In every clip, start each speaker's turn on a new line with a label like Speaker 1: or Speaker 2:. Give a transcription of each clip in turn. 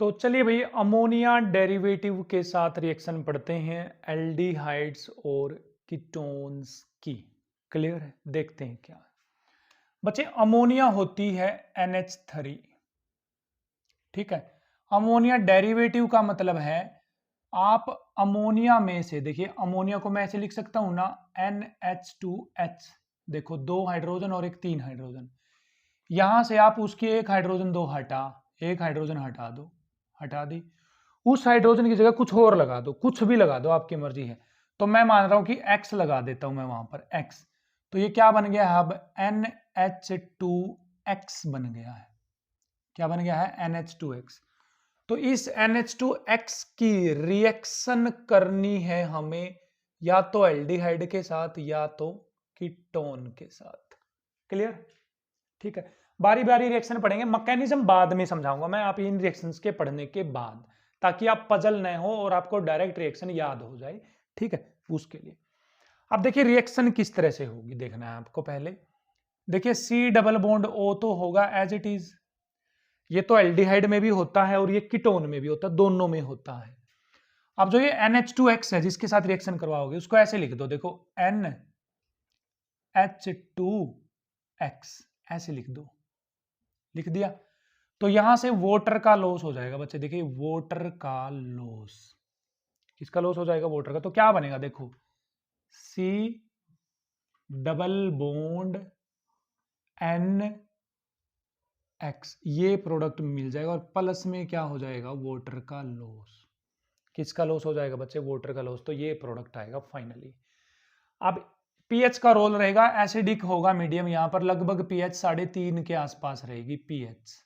Speaker 1: तो चलिए भाई अमोनिया डेरिवेटिव के साथ रिएक्शन पढ़ते हैं एल्डिहाइड्स और कीटोन्स की। क्लियर है? देखते हैं क्या बच्चे। अमोनिया होती है NH3। ठीक है, अमोनिया डेरिवेटिव का मतलब है आप अमोनिया में से, देखिए अमोनिया को मैं ऐसे लिख सकता हूं ना, NH2H। देखो दो हाइड्रोजन और एक तीन हाइड्रोजन, यहां से आप उसकी एक हाइड्रोजन दो हटा, एक हाइड्रोजन हटा दो, हटा दी, उस हाइड्रोजन की जगह कुछ और लगा दो, कुछ भी लगा दो, आपकी मर्जी है। तो मैं मान रहा हूं कि X लगा देता हूं मैं वहां पर X। तो ये क्या बन गया है अब? NH2X बन गया है। क्या बन गया है? NH2X। तो इस NH2X की रिएक्शन करनी है हमें या तो एल्डिहाइड के साथ या तो कीटोन के साथ। क्लियर? ठीक है, बारी बारी रिएक्शन पढ़ेंगे, मैकेनिज्म बाद में समझाऊंगा मैं आप इन रिएक्शंस के पढ़ने के बाद, ताकि आप पजल न हो और आपको डायरेक्ट रिएक्शन याद हो जाए। ठीक है, उसके लिए अब देखिए रिएक्शन किस तरह से होगी, देखना है आपको। पहले देखिए C डबल बॉन्ड O तो होगा एज इट इज, ये तो एल्डिहाइड में भी होता है और ये कीटोन में भी होता है, दोनों में होता है। अब जो ये NH2X है जिसके साथ रिएक्शन करवाओगे उसको ऐसे लिख दो, देखो NH2X ऐसे लिख दो, लिख दिया। तो यहां से वोटर का लॉस हो जाएगा बच्चे, देखिए वोटर का लॉस, किसका लॉस हो जाएगा? वोटर का। तो क्या बनेगा? देखो C डबल बॉन्ड NX, ये प्रोडक्ट मिल जाएगा और प्लस में क्या हो जाएगा? वोटर का लॉस। किसका लॉस हो जाएगा बच्चे? वोटर का लॉस। तो ये प्रोडक्ट आएगा फाइनली। अब पीएच का रोल रहेगा, एसिडिक होगा मीडियम, यहां पर लगभग पीएच 3.5 के आसपास रहेगी पीएच।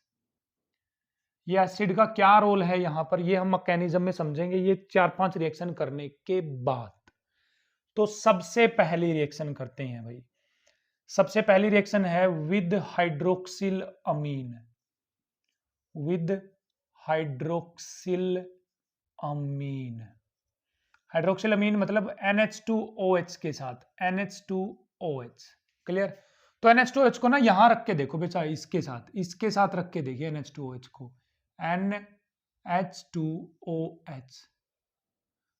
Speaker 1: ये एसिड का क्या रोल है यहां पर, ये हम मैकेनिज्म में समझेंगे, ये 4-5 रिएक्शन करने के बाद। तो सबसे पहली रिएक्शन करते हैं भाई, सबसे पहली रिएक्शन है with hydroxyl amine, with hydroxyl amine. Hydroxyl amine मतलब NH2OH के साथ, NH2OH। क्लियर? तो NH2OH को ना यहां रख के देखो बेचा, इसके साथ रख के देखिए NH2OH को, NH2OH।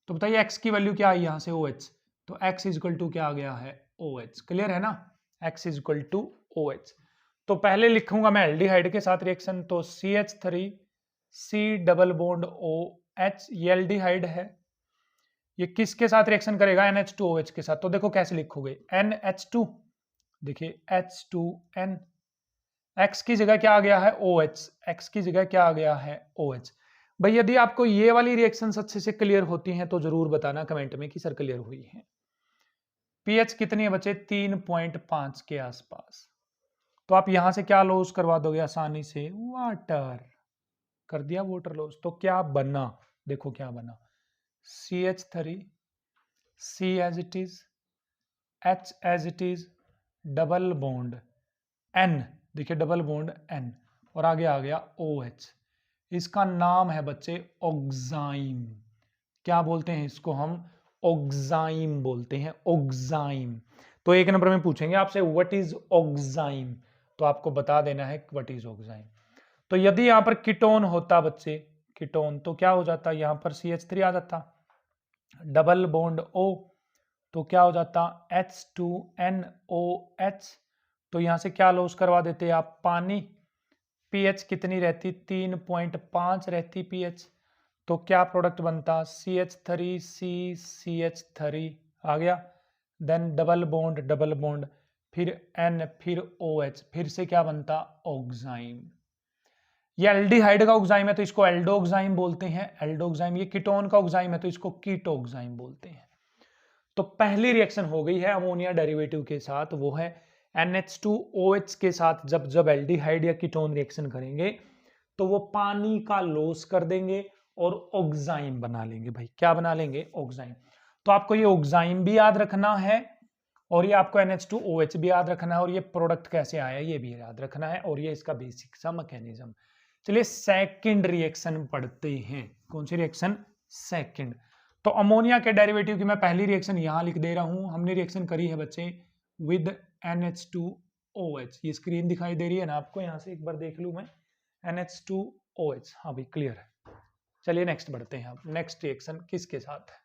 Speaker 1: तो बताइए x की वैल्यू क्या आई यहां से? OH। तो x इज इक्वल टू क्या आ गया है? OH। क्लियर है ना? x is equal to OH। तो पहले लिखूंगा मैं एल्डिहाइड के साथ रिएक्शन, तो CH3 C double bond OH, ये एल्डिहाइड है, ये किसके साथ रिएक्शन करेगा? NH2OH के साथ। तो देखो कैसे लिखोगे, NH2, देखिए H2N, X की जगह क्या आ गया है? OH, X की जगह क्या आ गया है? OH। भाई यदि आपको ये वाली रिएक्शंस अच्छे से क्लियर होती हैं तो जरूर बताना कमेंट में कि सर क्लियर हुई है। पीएच कितनी है बच्चे? 3.5 के आसपास। तो आप यहां से क्या लॉस करवा दोगे आसानी से? वाटर। कर दिया वाटर लॉस। तो क्या बना? देखो क्या बना, CH3 C as it is, H as it is, double bond N, देखिए डबल बॉन्ड N, और आगे आ गया OH। इसका नाम है बच्चे ऑक्साइम। क्या बोलते हैं इसको हम? ऑक्साइम बोलते हैं, ऑक्साइम। तो एक नंबर में पूछेंगे आपसे व्हाट इज ऑक्साइम, तो आपको बता देना है व्हाट इज ऑक्साइम। तो यदि यहां पर कीटोन होता बच्चे, कीटोन, तो क्या हो जाता? यहां पर CH3 आ जाता, डबल बॉन्ड O, तो क्या हो जाता? H2NOH। तो यहां से क्या लॉस करवा देते आप? पानी। पीएच कितनी रहती? 3.5 रहती पीएच। तो क्या प्रोडक्ट बनता? CH3C CH3 आ गया, देन डबल बॉन्ड, फिर N, फिर OH, फिर से क्या बनता? ऑक्साइम। ये एल्डिहाइड का ऑक्साइम है तो इसको एल्डोक्साइम बोलते हैं, एल्डोक्साइम। ये कीटोन का ऑक्साइम है तो इसको कीटोक्साइम बोलते हैं। तो पहली रिएक्शन हो गई है अमोनिया डेरिवेटिव के साथ, वो है NH2OH के साथ। जब जब एल्डिहाइड या कीटोन रिएक्शन करेंगे तो वो पानी का लॉस कर देंगे और ऑक्साइम बना लेंगे। भाई क्या बना लेंगे? ऑक्साइम। तो आपको ये ऑक्साइम भी याद रखना है और ये आपको NH2OH भी याद रखना है और ये प्रोडक्ट कैसे आया ये भी याद रखना है, और ये इसका बेसिक सा मैकेनिज्म। चलिए सेकंड रिएक्शन पढ़ते हैं। कौन सी रिएक्शन? सेकंड। तो अमोनिया के डेरिवेटिव की मैं पहली रिएक्शन यहां लिख दे रहा हूं। हमने रिएक्शन करी है बच्चे विद NH2OH। ये स्क्रीन दिखाई दे रही है ना आपको? यहां से एक बार देख लूं मैं, NH2OH। हाँ भाई क्लियर है। चलिए नेक्स्ट बढ़ते हैं। अब नेक्स्ट रिएक्शन किसके साथ है,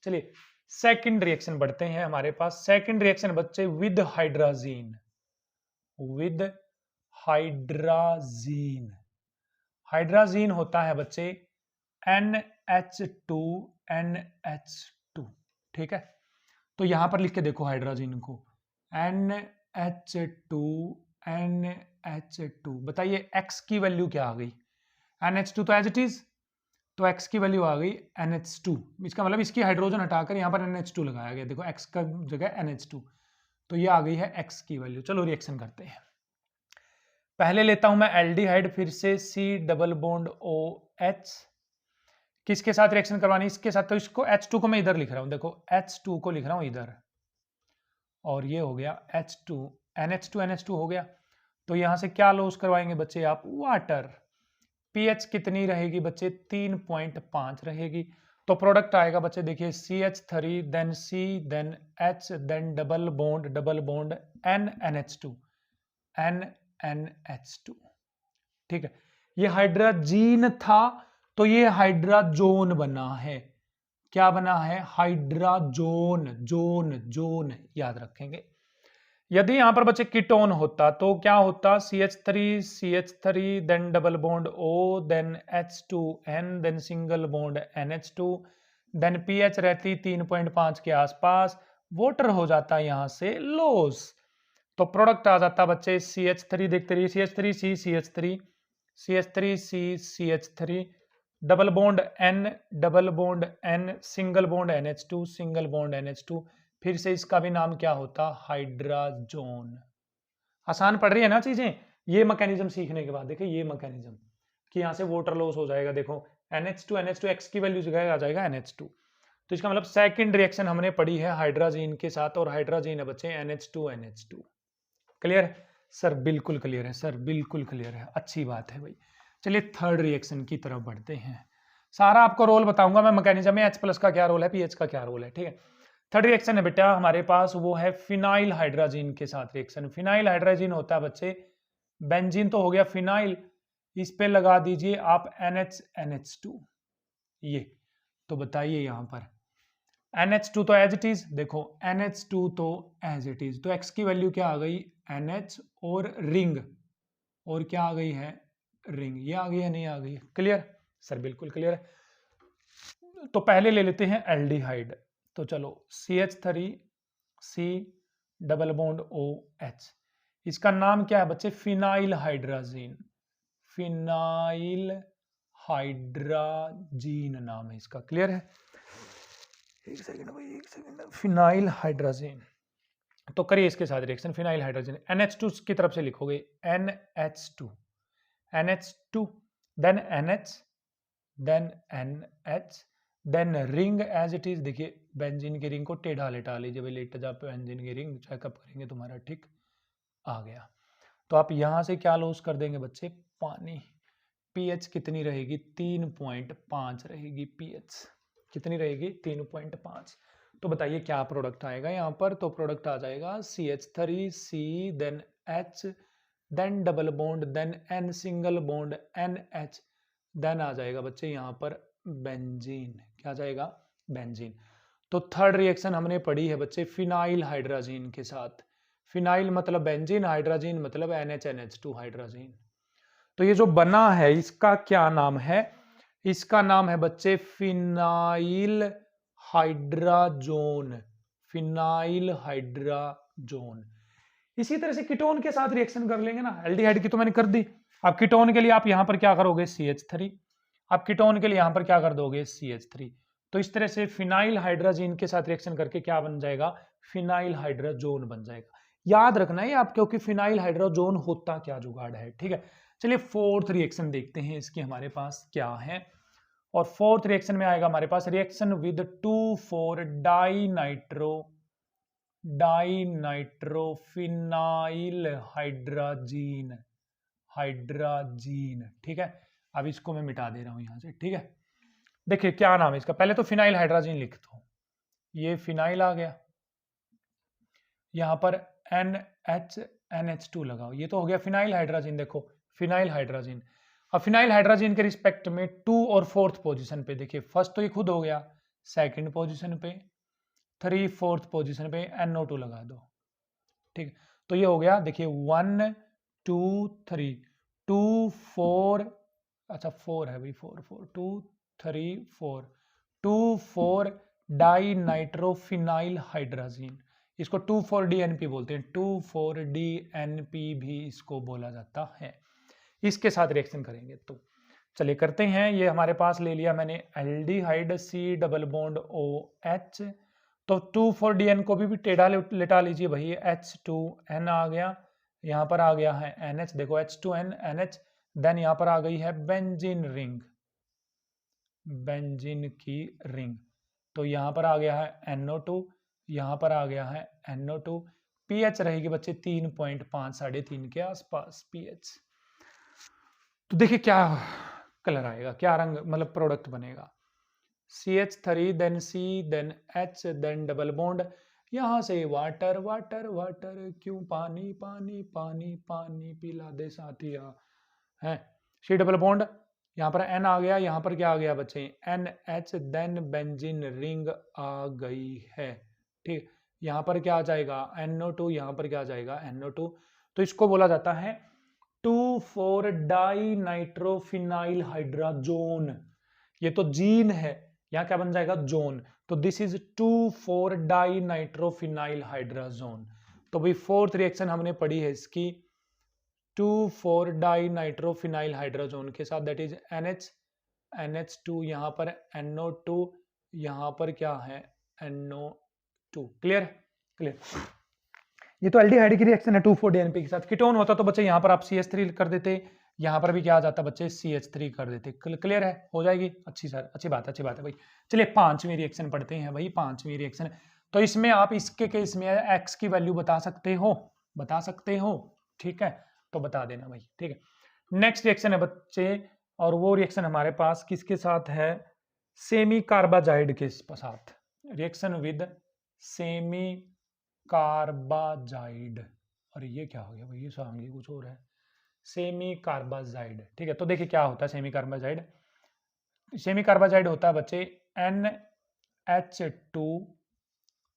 Speaker 1: चलिए सेकंड रिएक्शन बढ़ते हैं हमारे पास। सेकंड रिएक्शन बच्चे with hydrazine, with hydrazine. Hydrazine होता है बच्चे NH2NH2, ठीक है। तो यहां पर लिख के देखो हाइड्राजीन को NH2NH2। बताइए x की वैल्यू क्या आ गई, NH2 तो एज इट इज, तो x की वैल्यू आ गई NH2। इसका मतलब इसकी हाइड्रोजन हटाकर यहां पर NH2 लगाया गया, देखो x का जगह NH2, तो ये आ गई है x की वैल्यू। चलो रिएक्शन करते हैं। पहले लेता हूं मैं एल्डिहाइड, फिर से C डबल बॉन्ड OH। किसके साथ रिएक्शन करवानी, इसके साथ। तो इसको H2 को मैं इधर लिख रहा हूं, देखो H2 को लिख रहा हूं इधर, और ये हो गया H2, NH2 हो गया। तो यहां से क्या लॉस करवाएंगे बच्चे आप, वाटर। pH कितनी रहेगी बच्चे, 3.5 रहेगी। तो प्रोडक्ट आएगा बच्चे, देखिए CH3 then C then H then double bond NNH2 NNH2, ठीक है। ये हाइड्राजीन था, तो ये हाइड्राजोन बना है। क्या बना है, हाइड्राजोन, जोन याद रखेंगे। यदि यहां पर बच्चे कीटोन होता तो क्या होता, CH3 then double bond O then H2N then single bond NH2 then pH रहती 3.5 के आसपास, वाटर हो जाता यहां से लॉस। तो प्रोडक्ट आ जाता बच्चे CH3, देखते रहिए CH3C CH3C double bond N single bond NH2 फिर से इसका भी नाम क्या होता, हाइड्राजोन। आसान पड़ रही है ना चीजें। ये मैकेनिज्म सीखने के बाद देखिए, ये मैकेनिज्म कि यहां से वाटर लॉस हो जाएगा, देखो NH2 x की वैल्यू जगह आ जाएगा NH2। तो इसका मतलब सेकंड रिएक्शन हमने पढ़ी है हाइड्राजीन के साथ, और हाइड्राजीन है बच्चे NH2 क्लियर है सर, बिल्कुल क्लियर है सर, बिल्कुल क्लियर है, अच्छी बात है भाई। चलिए थर्ड रिएक्शन की तरफ बढ़ते हैं। सारा आपको रोल बताऊंगा मैं मैकेनिज्म में, H+ का क्या रोल है, pH का क्या रोल है, ठीक है। थर्ड रिएक्शन है बेटा हमारे पास, वो है फिनाइल हाइड्राजीन के साथ रिएक्शन। फिनाइल हाइड्राजीन होता है बच्चे, बेंजीन तो हो गया, फिनाइल इस पे लगा दीजिए आप NH2, ये। तो बताइए यहां पर NH2 तो एज इट इज, देखो NH2 तो एज इट इज, तो x की वैल्यू क्या आ गई, NH और रिंग, और क्या आ गई है, रिंग। ये आ गई है, नहीं आ गई, क्लियर सर, बिल्कुल क्लियर है। तो पहले ले लेते हैं एल्डिहाइड। तो चलो CH3C डबल बॉन्ड OH, इसका नाम क्या है बच्चे, फिनाइल हाइड्राजीन। फिनाइल हाइड्राजीन नाम है इसका, क्लियर है। एक सेकंड भाई, एक सेकंड। फिनाइल हाइड्राजीन, तो करिए इसके साथ रिएक्शन, फिनाइल हाइड्रोजन। NH2 की तरफ से लिखोगे NH2 then NH then NH then ring as it is. देखिए बेंजीन की रिंग को टेढ़ा लेटा लीजिए भाई, लेट जा पे बेंजीन की रिंग चेकअप करेंगे तुम्हारा, ठीक आ गया। तो आप यहां से क्या लॉस कर देंगे बच्चे, पानी। pH कितनी रहेगी, 3.5 रहेगी pH, कितनी रहेगी, 3.5। तो बताइए क्या प्रोडक्ट आएगा यहाँ पर, तो प्रोडक्ट आ जाएगा CH3C then H then double bond then N single bond NH then आ जाएगा बच्चे यहाँ पर बेंजीन। क्या आ जाएगा, बेंजीन। तो थर्ड रिएक्शन हमने पढ़ी है बच्चे फिनाइल हाइड्राजीन के साथ। फिनाइल मतलब बेंजीन, हाइड्राजीन मतलब NH2 हाइड्राजीन। तो ये जो बना है इसका क्या नाम है, इसका नाम है बच्चे फिनाइल हाइड्राजोन। Phenyl hydrazone. इसी तरह से कीटोन के साथ रिएक्शन कर लेंगे ना, एल्डिहाइड की तो मैंने कर दी। अब कीटोन के लिए आप यहां पर क्या करोगे, CH3। अब कीटोन के लिए यहां पर क्या कर दोगे, CH3। तो इस तरह से फिनाइल हाइड्राजीन के साथ रिएक्शन करके क्या बन जाएगा, फिनाइल हाइड्राजोन बन जाएगा। याद रखना है आप, क्योंकि फिनाइल हाइड्राजोन होता क्या जुगाड़ है, ठीक है। चलिए फोर्थ रिएक्शन देखते हैं इसकी हमारे पास क्या है। और फोर्थ रिएक्शन में आएगा हमारे पास रिएक्शन विद 2,4 डाइनाइट्रोफिनाइल हाइड्राजीन, ठीक है। अब इसको मैं मिटा दे रहा हूं यहां से, ठीक है। देखिए क्या नाम है इसका, पहले तो फिनाइल हाइड्राजीन लिख दो, ये फिनाइल आ गया, यहां पर NH NH2 लगाओ, ये तो हो गया फिनाइल हाइड्राजीन। देखो फिनाइल हाइड्राजीन। अब फिनाइल हाइड्रोजन के रिस्पेक्ट में 2 और 4th पोजीशन पे देखिए, फर्स्ट तो ये खुद हो गया, सेकंड पोजीशन पे, 3 4th पोजीशन पे NO2 लगा दो, ठीक। तो ये हो गया देखिए 1 2 3 2 4, अच्छा 4 है भाई, 4 4 2 3 4 2 4 डाई नाइट्रोफिनाइल हाइड्रोजन, इसको 2,4-DNP बोलते हैं, 2,4-DNP भी इसको बोला जाता है। इसके साथ रिएक्शन करेंगे तो चलिए करते हैं। ये हमारे पास ले लिया मैंने aldehyde C double bond OH, तो 2,4-DN को भी टेढ़ा लेटा लीजिए भाई, H2N आ गया, यहाँ पर आ गया है NH, देखो H2N NH, देन यहाँ पर आ गई है बेंजीन रिंग, बेंजीन की रिंग, तो यहाँ पर आ गया है NO2, यहाँ पर आ गया है NO2, pH रहेगी बच्चे 3.5 3.5 के आसपास pH। तो देखिए क्या कलर आएगा, क्या रंग मतलब प्रोडक्ट बनेगा, CH3 then C then H then double bond, यहाँ से वाटर वाटर वाटर, क्यों पानी पानी पानी पानी पिला दे साथिया, है C डबल बॉन्ड, यहाँ पर N आ गया, यहाँ पर क्या आ गया बच्चे NH, देन बेंजीन रिंग आ गई है, ठीक। यहाँ पर क्या आ जाएगा NO2, यहाँ पर क्या आ जाएगा NO2, तो इसको बोला जाता है 2,4 डाइनाइट्रोफिनाइल हाइड्रोजोन, ये तो जीन है, यहाँ क्या बन जाएगा जोन, तो दिस इज 2,4 डाइनाइट्रोफिनाइल हाइड्रोजोन। तो भाई फोर्थ रिएक्शन हमने पढ़ी है इसकी 2,4 डाइनाइट्रोफिनाइल हाइड्रोजोन के साथ, दैट इज NH NH2, यहाँ पर NO2, यहाँ पर क्या है NO2, क्लियर क्लियर। ये तो एल्डिहाइड की रिएक्शन है 2,4-DNP के साथ। कीटोन होता तो बच्चे यहाँ पर आप CH3 कर देते, यहाँ पर भी क्या आ जाता बच्चे CH3 कर देते, क्लियर है, हो जाएगी, अच्छी सर, अच्छी बात है भाई। चलिए पांचवी रिएक्शन पढ़ते हैं भाई, पांचवी रिएक्शन, तो इसमें आप इसके केस में X की वैल्यू बता सकते हो, ठीक है, तो बता देना भाई, ठीक है। नेक्स्ट रिएक्शन है बच्चे, और वो रिएक्शन हमारे पास किसके साथ है, सेमी कार्बाजाइड के साथ, रिएक्शन विद सेमी कार्बाजाइड, और ये क्या हो गया भाई, ये सामने कुछ और है, सेमी कार्बाजाइड, ठीक है। तो देखिए क्या होता है सेमी कार्बाजाइड, सेमी कार्बाजाइड होता है बच्चे NH2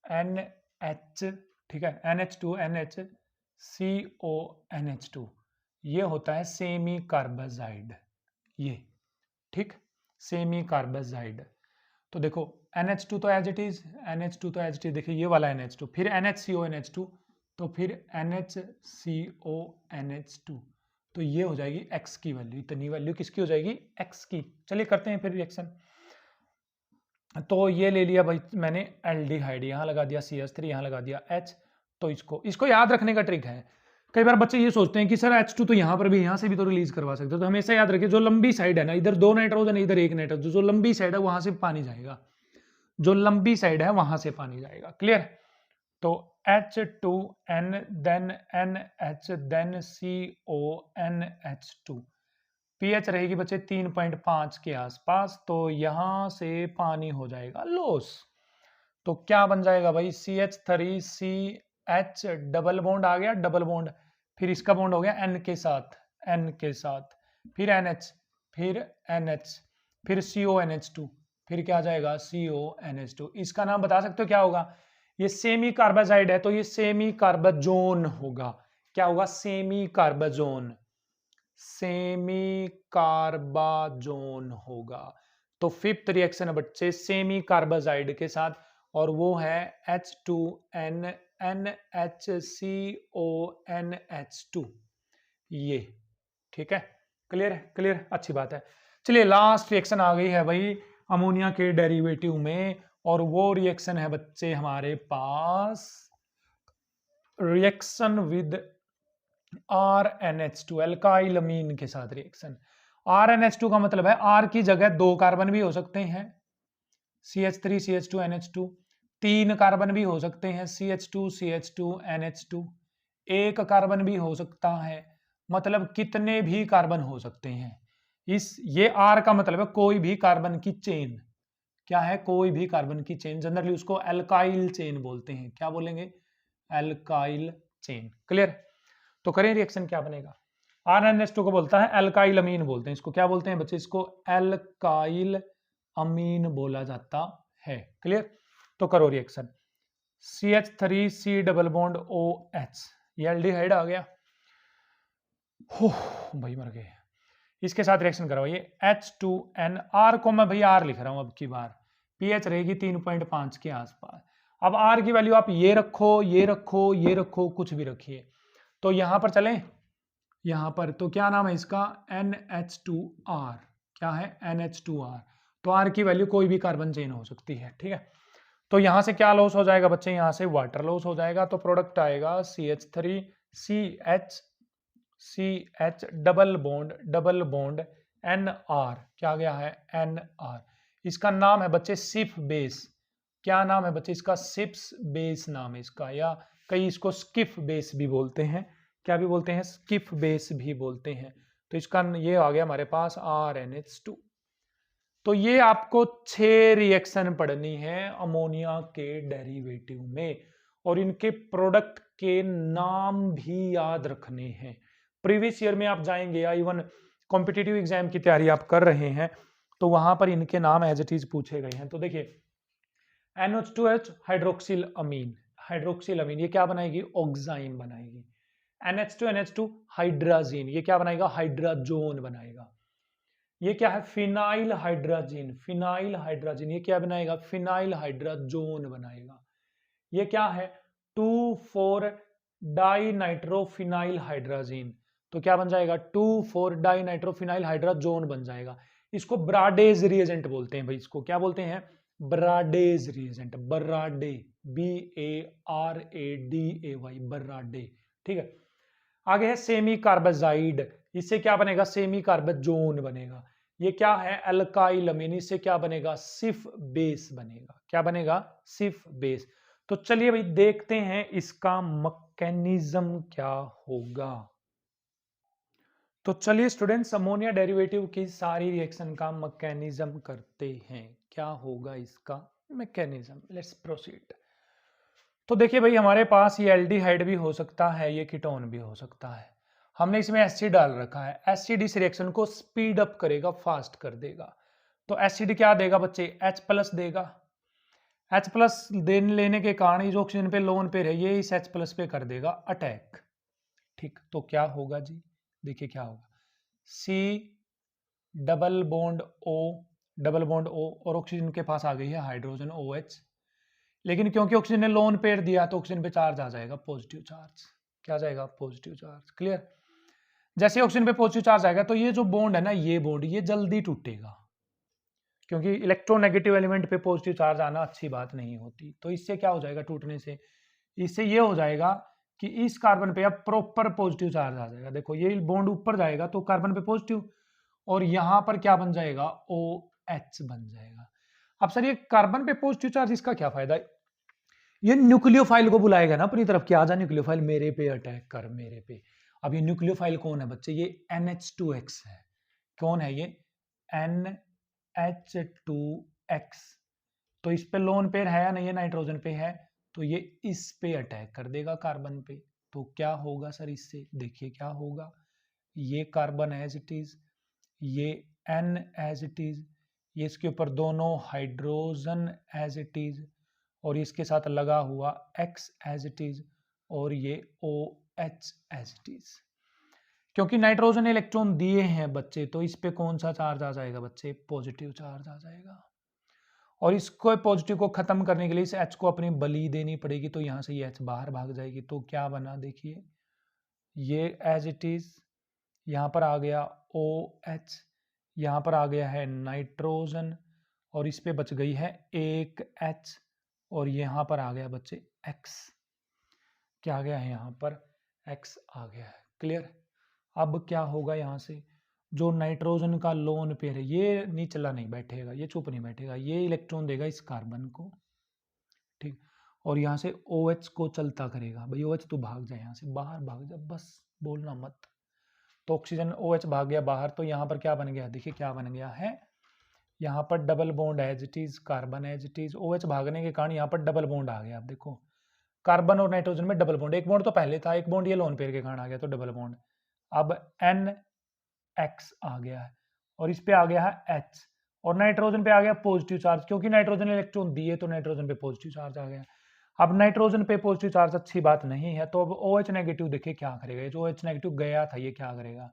Speaker 1: NH, ठीक है, NH2 NH CO NH2, ये होता है सेमी कार्बाजाइड, ये ठीक, सेमी कार्बाजाइड। तो देखो NH2 तो एज इट इज, NH2 तो एज इट इज, देखिए ये वाला NH2, फिर NHCO NH2, तो फिर NHCO NH2, तो ये हो जाएगी X की वैल्यू, इतनी वैल्यू किसकी हो जाएगी X की। चलिए करते हैं फिर रिएक्शन, तो ये ले लिया भाई मैंने एल्डिहाइड, यहाँ लगा दिया CH3, यहाँ लगा दिया H, तो इसको याद रखने का ट्रिक है, कई बार बच्चे ये सोचते हैं कि सर H2 तो यहाँ पर भी, यहाँ से भी तो रिलीज करवा सकते हो, तो हमेशा याद रखिए जो लंबी साइड है ना, इधर 2 नाइट्रोजन इधर 1 नाइट्रोजन, जो लंबी साइड है वहां से पानी जाएगा, जो लंबी साइड है वहां से पानी जाएगा, क्लियर। तो H2N then NH then CONH2, pH रहेगी बच्चे 3.5 के आसपास, तो यहां से पानी हो जाएगा लॉस, तो क्या बन जाएगा भाई CH3CH डबल बॉन्ड आ गया, डबल बॉन्ड, फिर इसका बॉन्ड हो गया N के साथ, फिर NH, फिर NH, फिर CONH2, फिर क्या आ जाएगा CONH2, इसका नाम बता सकते हो क्या होगा, ये सेमी कार्बाजाइड है तो ये सेमी कार्बाजोन होगा, क्या होगा सेमी कार्बाजोन, सेमी कार्बाजोन होगा। तो फिफ्थ रिएक्शन है बच्चे सेमी कार्बाजाइड के साथ, और वो है H2N NHCONH2, ये ठीक है, क्लियर, अच्छी बात है। चलिए लास्ट रिएक्शन आ गई है भाई अमोनिया के डेरिवेटिव में, और वो रिएक्शन है बच्चे हमारे पास रिएक्शन विद RNH2, एल्काइल अमीन के साथ रिएक्शन। RNH2 का मतलब है R की जगह 2 कार्बन भी हो सकते हैं, CH3 CH2 NH2, 3 कार्बन भी हो सकते हैं, CH2 CH2 NH2, 1 कार्बन भी हो सकता है, मतलब कितने भी कार्बन हो सकते हैं, ये R का मतलब है कोई भी कार्बन की चेन, क्या है कोई भी कार्बन की चेन, जनरली उसको एल्काइल चेन बोलते हैं, क्या बोलेंगे एल्काइल चेन, क्लियर। तो करें रिएक्शन क्या बनेगा, RnH2 को बोलता है एल्काइल अमीन बोलते हैं इसको। क्या बोलते हैं बच्चे? इसको एल्काइल अमीन बोला जाता है। क्लियर? तो करो reaction. CH3 double bond OH, ये एल्डिहाइड आ गया। हो भाई मर गए। इसके साथ रिएक्शन करवाइए H2N, R को मैं भाई R लिख रहा हूं अब की बार, pH रहेगी 3.5 के आसपास। अब R की वैल्यू आप ये रखो, ये रखो, ये रखो, कुछ भी रखिए। तो यहां पर चलें, यहां पर तो क्या नाम है इसका? NH2R। क्या है? NH2R। तो R की वैल्यू कोई भी कार्बन चेन हो सकती है, ठीक है। तो यहां से क्या लॉस हो जाएगा बच्चे? यहां से वाटर लॉस हो जाएगा, तो प्रोडक्ट आएगा CH3CH डबल बॉन्ड NR। क्या गया है? NR। इसका नाम है बच्चे सिफ बेस। क्या नाम है बच्चे इसका? सिप्स बेस नाम है इसका, या कई इसको स्किफ बेस भी बोलते हैं। क्या भी बोलते हैं? स्किफ बेस भी बोलते हैं। तो इसका ये आ गया हमारे पास RnH2। तो ये आपको 6 रिएक्शन पढ़नी है अमोनिया के डेरिवेटिव में, और इनके प्रोडक्ट के नाम भी याद रखने हैं। प्रीवियस ईयर में आप जाएंगे या इवन कॉम्पिटिटिव एग्जाम की तैयारी आप कर रहे हैं तो वहां पर इनके नाम एज इट इज पूछे गए हैं। तो देखिए NH2H हाइड्रोक्सिल अमीन, हाइड्रोक्सिल अमीन ये क्या बनाएगी? ऑक्साइन बनाएगी। NH2NH2 हाइड्राजीन, ये क्या बनाएगा? हाइड्राजोन बनाएगा। ये क्या है? फिनाइल हाइड्राजीन, फिनाइल हाइड्राजीन ये क्या बनाएगा? फिनाइल हाइड्राजोन बनाएगा। ये क्या है? 2,4 डाई नाइट्रोफिनाइल हाइड्राजीन, तो क्या बन जाएगा? 2,4 डाई नाइट्रोफिनाइल हाइड्राजोन बन जाएगा। इसको ब्राडेज रिएजेंट बोलते हैं भाई। इसको क्या बोलते हैं? ब्राडेज रिएजेंट, बराडे, BARADAY, बराडे, ठीक है। आगे है सेमी कार्बाजाइड, इससे क्या बनेगा? सेमी कार्बाजोन बनेगा। ये क्या है? अल्काइल अमीन, इससे क्या बनेगा? सिफ बेस बनेगा। क्या बनेगा? सिफ बेस। तो चलिए भाई देखते हैं इसका मैकेनिज्म क्या होगा। तो चलिए स्टूडेंट्स अमोनिया डेरिवेटिव की सारी रिएक्शन का मैकेनिज्म करते हैं। क्या होगा इसका मैकेनिज्म? Let's proceed. तो देखिए भाई हमारे पास ये एल्डिहाइड भी हो सकता है, ये कीटोन भी हो सकता है। हमने इसमें एसिड डाल रखा है। एसिड इस रिएक्शन को स्पीड अप करेगा, फास्ट कर देगा। तो एसिड क्या देगा बच्चे? H+ देगा। H+ लेने के कारण इस ऑक्सीजन पे लोन पे है, ये इस H+ पे कर देगा अटैक। ठीक, तो क्या होगा जी? देखिए क्या होगा। C डबल बॉन्ड O और ऑक्सीजन के पास आ गई है हाइड्रोजन OH। लेकिन क्योंकि ऑक्सीजन ने लोन पेयर दिया तो ऑक्सीजन पे चार्ज आ जाएगा, पॉजिटिव चार्ज। क्या आ जाएगा? Positive charge. क्लियर? जैसे ऑक्सीजन पे पॉजिटिव चार्ज आएगा तो ये जो बॉन्ड है ना, ये बॉन्ड ये जल्दी टूटेगा, क्योंकि इलेक्ट्रोनेगेटिव एलिमेंट पे पॉजिटिव चार्ज आना अच्छी बात नहीं होती। तो इससे क्या हो जाएगा टूटने से? इससे ये हो जाएगा कि इस कार्बन पे अब प्रॉपर पॉजिटिव चार्ज आ जाएगा। देखो ये बॉन्ड ऊपर जाएगा तो कार्बन पे पॉजिटिव, और यहां पर क्या बन जाएगा? OH बन जाएगा। अब सर ये कार्बन पे पॉजिटिव चार्ज, इसका क्या फायदा है? ये न्यूक्लियोफाइल को बुलाएगा ना अपनी तरफ कि आजा न्यूक्लियोफाइल मेरे पे अटैक कर, मेरे पे। अब ये न्यूक्लियोफाइल कौन है बच्चे? ये NH2X है। कौन है ये? NH2X। तो इस पे लोन पेयर है या नहीं है? नाइट्रोजन पे है, तो ये इस पे अटैक कर देगा कार्बन पे। तो क्या होगा सर इससे? देखिए क्या होगा। ये कार्बन एज इट इज, ये N एज इट इज, ये इसके ऊपर दोनों हाइड्रोजन एज इट इज, और इसके साथ लगा हुआ X एज इट इज, और ये OH एज इट इज। क्योंकि नाइट्रोजन ने इलेक्ट्रॉन दिए हैं बच्चे, तो इस पे कौन सा चार्ज आ जाएगा बच्चे? पॉजिटिव चार्ज आ जाएगा। और इसको पॉजिटिव को खत्म करने के लिए इस H को अपनी बलि देनी पड़ेगी, तो यहां से ये H बाहर भाग जाएगी। तो क्या बना देखिए, ये एज इट इज, यहां पर आ गया OH, यहां पर आ गया है नाइट्रोजन, और इस पे बच गई है एक H, और यहां पर आ गया बच्चे X। क्या आ गया है? यहां पर X आ गया है। क्लियर? अब क्या होगा? यहां से जो नाइट्रोजन का लोन पेयर है ये नीचला नहीं बैठेगा, ये चुप नहीं बैठेगा, ये इलेक्ट्रॉन देगा इस कार्बन को, ठीक। और यहाँ से OH को चलता करेगा। भाई OH तू भाग जा, यहाँ से बाहर भाग जा, बस बोलना मत। तो ऑक्सीजन OH भाग गया बाहर, तो यहाँ पर क्या बन गया? देखिए क्या बन गया है। यहाँ पर double bond as it is, carbon as it is, OH भागने के कारण यहाँ पर डबल बॉन्ड आ गया। आप देखो कार्बन और नाइट्रोजन में डबल बॉन्ड, एक बॉन्ड तो पहले था, एक बॉन्ड ये लोन पेयर के कारण आ गया, तो डबल बॉन्ड। अब NX आ गया है और इस पे आ गया है H और नाइट्रोजन पे आ गया पॉजिटिव चार्ज, क्योंकि नाइट्रोजन इलेक्ट्रॉन दिए तो नाइट्रोजन पे पॉजिटिव चार्ज आ गया। अब नाइट्रोजन पे पॉजिटिव चार्ज अच्छी बात नहीं है, तो अब OH नेगेटिव देखिए क्या करेगा। ये जो OH नेगेटिव गया था ये क्या करेगा,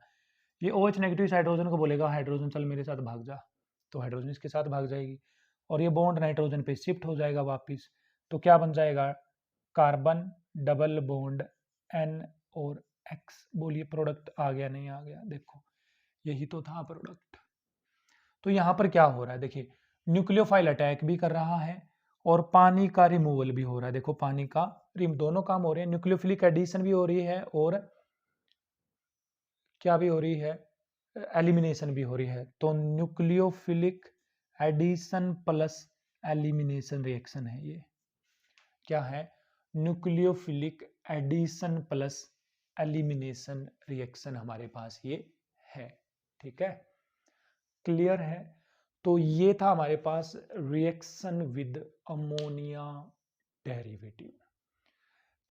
Speaker 1: ये OH नेगेटिव इस हाइड्रोजन को बोलेगा हाइड्रोजन चल मेरे साथ भाग जा, तो हाइड्रोजन इसके साथ भाग जाएगी और ये बॉन्ड नाइट्रोजन पे शिफ्ट हो जाएगा वापिस। तो क्या बन जाएगा, कार्बन डबल बॉन्ड N और X। बोलिए प्रोडक्ट आ गया नहीं आ गया, देखो यही तो था प्रोडक्ट। तो यहाँ पर क्या हो रहा है, देखिए न्यूक्लियोफाइल अटैक भी कर रहा है और पानी का रिमूवल भी हो रहा है। देखो पानी का दोनों काम हो रहे हैं, न्यूक्लियोफिलिक एडिशन भी हो रही है और क्या भी हो रही है, एलिमिनेशन भी हो रही है। तो nucleophilic addition plus elimination reaction है ये, क्या है, nucleophilic addition plus elimination reaction हमारे पास ये है। ठीक है, क्लियर है। तो ये था हमारे पास रिएक्शन विद अमोनिया डेरिवेटिव।